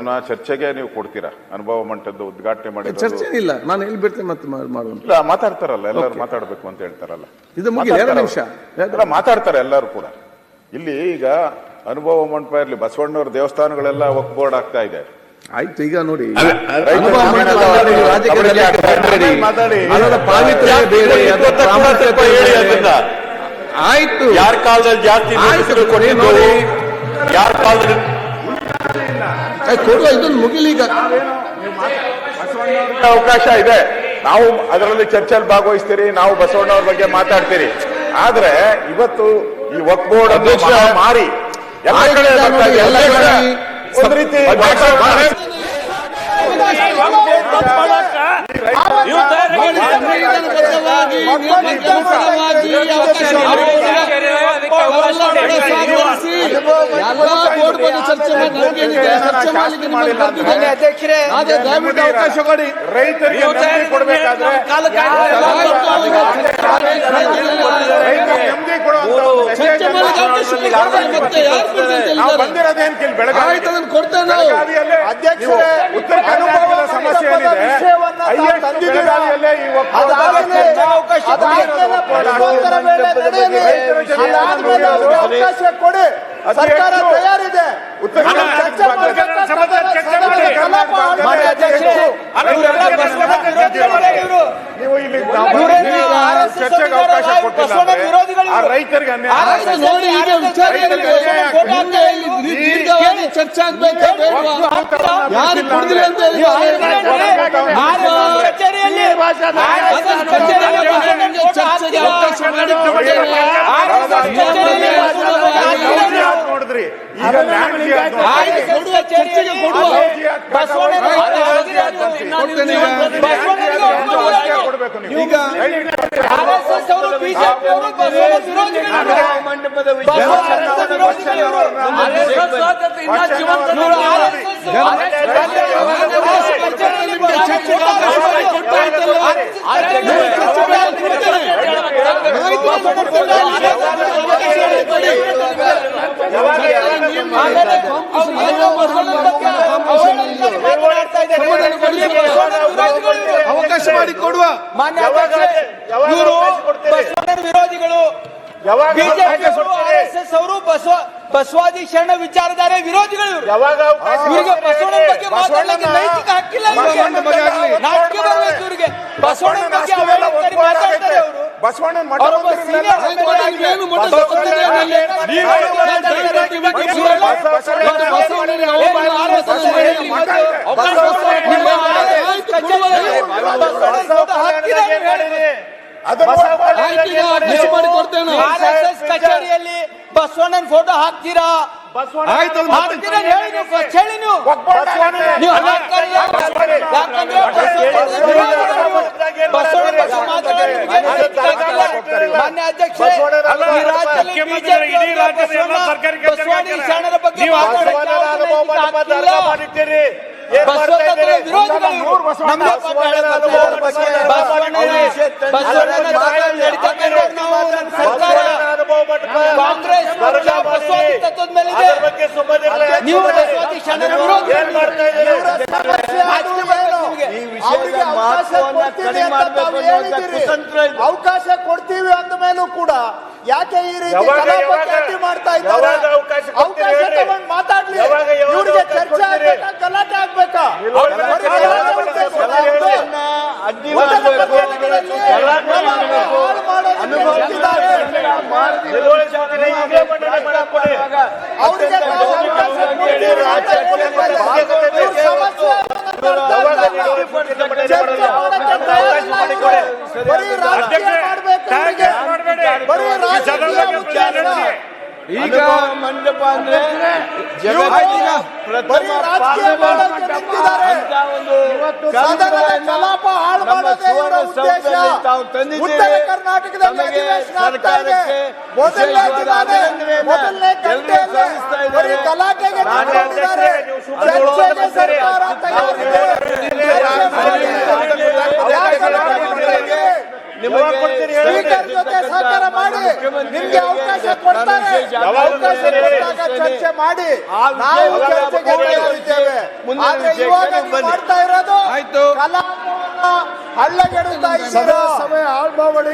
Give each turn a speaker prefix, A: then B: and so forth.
A: ಅವ್ರನ್ನ ಚರ್ಚೆಗೆ ನೀವು ಕೊಡ್ತೀರಾ? ಅನುಭವ ಮಂಟಪದ ಉದ್ಘಾಟನೆ ಮಾಡಿ
B: ಚರ್ಚೆ ಇಲ್ಲ, ನಾನು ಎಲ್ಲಿ ಬಿಡ್ತೇನೆ ಮತ್ತೆ ಮಾಡೋಣ.
A: ಇಲ್ಲ, ಮಾತಾಡ್ತಾರಲ್ಲ ಎಲ್ಲರೂ, ಮಾತಾಡ್ಬೇಕು ಅಂತ ಹೇಳ್ತಾರಲ್ಲ.
B: ಇದು ಮುಗಿದ 2 ನಿಮಿಷ
A: ಮಾತಾಡ್ತಾರೆ ಎಲ್ಲರೂ ಕೂಡ. ಇಲ್ಲಿ ಈಗ ಅನುಭವ ಮಂಟಪ ಇರಲಿ, ಬಸವಣ್ಣವ್ರ ದೇವಸ್ಥಾನಗಳೆಲ್ಲ ವಕ್ಫ್ ಬೋರ್ಡ್ ಆಗ್ತಾ ಇದೆ.
B: ಆಯ್ತು, ಈಗ ನೋಡಿ ಆಯ್ತು,
C: ಯಾರ ಕಾಲದಲ್ಲಿ ಜಾಸ್ತಿ ಯಾರ ಕಾಲದಲ್ಲಿ
B: ಕೊಡುವ, ಇದನ್ನು ಮುಗಿಲೀಗ.
A: ಅವಕಾಶ ಇದೆ, ನಾವು ಅದರಲ್ಲಿ ಚರ್ಚೆಯಲ್ಲಿ ಭಾಗವಹಿಸ್ತೀರಿ, ನಾವು ಬಸವಣ್ಣವ್ರ ಬಗ್ಗೆ ಮಾತಾಡ್ತೀರಿ. ಆದ್ರೆ ಇವತ್ತು ಈ ವಕ್ಫ್ ಬೋರ್ಡ್ ಮಾರಿ ಒಂದು ರೀತಿ
B: ಅವಕಾಶ ಕೊಡಿ.
A: ರೈತರಿಗೆ ಕೊಡಬೇಕಾದ್ರೆ ಬಂದಿರೋದೇನ್ ಕೇಳಿ
B: ಬೆಳಗಾವಿಯಲ್ಲಿ ಕೊಡ್ತೇನೆ.
A: ಉತ್ತರ ಕರ್ನಾಟಕದ ಸಮಸ್ಯೆ ಏನಿದೆ, ಬೆಳಗಾವಿಯಲ್ಲೇ ಈ
D: ಅವಕಾಶ ಕೊಡಿ, ಸರ್ಕಾರ ತಯಾರಿದೆ.
A: ನೀವು ಇಲ್ಲಿ ಚರ್ಚೆಗೆ ಅವಕಾಶ ಕೊಟ್ಟಿಲ್ಲ, ರೈತರಿಗೆ
B: ಚರ್ಚೆ ಆಗ್ಬೇಕು. ಯಾರು ಕೊಡ್ದಿಲ್ಲ ಅಂತ
A: ನೋಡಿದ್ರಿ.
B: ಅವಕಾಶ ಮಾಡಿ ಕೊಡುವ.
D: ವಿರೋಧಿಗಳು ಆರ್ಎಸ್ಎಸ್ ಅವರು ಬಸವಾದಿ ಶರಣ ವಿಚಾರಧಾರೆ ವಿರೋಧಿಗಳು. ಇವರಿಗೆ ಬಸವಣ್ಣನ ಬಗ್ಗೆ ಮಾತಾಡಲಿಕ್ಕೆ ನೈತಿಕ ಹಕ್ಕಿಲ್ಲ. ನಾಚಿಕೆ ಬರಬೇಕು ಇವರಿಗೆ. ಬಸವಣ್ಣನ ಬಗ್ಗೆ ಮಾತಾಡ್ತಾರೆ ಅವರು.
A: ಬಸವಣ್ಣನ
D: ಕಚೇರಿಯಲ್ಲಿ ಬಸವಣ್ಣನ ಫೋಟೋ ಹಾಕ್ತೀರಾ? ಹೇಳಿ ನೀವು. ಮಾನ್ಯ ಅಧ್ಯಕ್ಷ, ಬಸವಾದಿ ಶರಣರ ಬಗ್ಗೆ ಕಾಂಗ್ರೆಸ್ ತತ್ವದ ಮೇಲೆ ನೀವು ಬಸವಾದಿ ಶರಣರ ವಿರೋಧಿ. ಅವಕಾಶ ಕೊಡ್ತೀವಿ ಅಂದ ಮೇಲೂ ಕೂಡ ಯಾಕೆ ಈ ರೀತಿ ಕಲಾಪಕ್ಕೆ ಮಾಡ್ತಾ ಇದ್ದಾರೆ? ಅವಕಾಶ ತಗೊಂಡು ಮಾತಾಡ್ಲಿ. ಇವ್ರಿಗೆ ಚರ್ಚೆ ಆಗ್ಬೇಕಾ, ಗಲಾಟೆ ಆಗ್ಬೇಕಾ?
B: ಈಗ ಮಂಟಪ ಅಂದ್ರೆ
D: ಕಲಾಪ ಹಾಳು ಮಾಡೋದೇ ಇವರ ಉದ್ದೇಶ. ಉತ್ತರ ಕರ್ನಾಟಕದಲ್ಲಿ ಸರ್ಕಾರಕ್ಕೆ ಮೊದಲನೇ ಗಂಟೆಯಲ್ಲಿ ಗಲಾಟೆಗೆ ಚರ್ಚೆಗೆ ಸರ್ಕಾರ ತಯಾರಿದೆ. ನಿಮ್ಮ
C: ಸ್ಪೀಕರ್ ಜೊತೆ ಸಹಕಾರ ಮಾಡಿ, ನಿಮ್ಗೆ ಅವಕಾಶ ಕೊಡ್ತಾರೆ, ಅವಕಾಶ ಕೊಟ್ಟಾಗ ಚರ್ಚೆ ಮಾಡಿ, ನಾವು ಚರ್ಚೆಗೆ ತಯಾರಿದ್ದೇವೆ. ಆದ್ರೆ ಇವಾಗ ನೀವು ಮಾಡ್ತಾ ಇರೋದು ಕಲಾಪವನ್ನ ಹಳ್ಳಗೆಡುತ್ತಾ ಇದ್ದೀರಾ. ಸಮಯ ಹಾಳು ಮಾಡಿ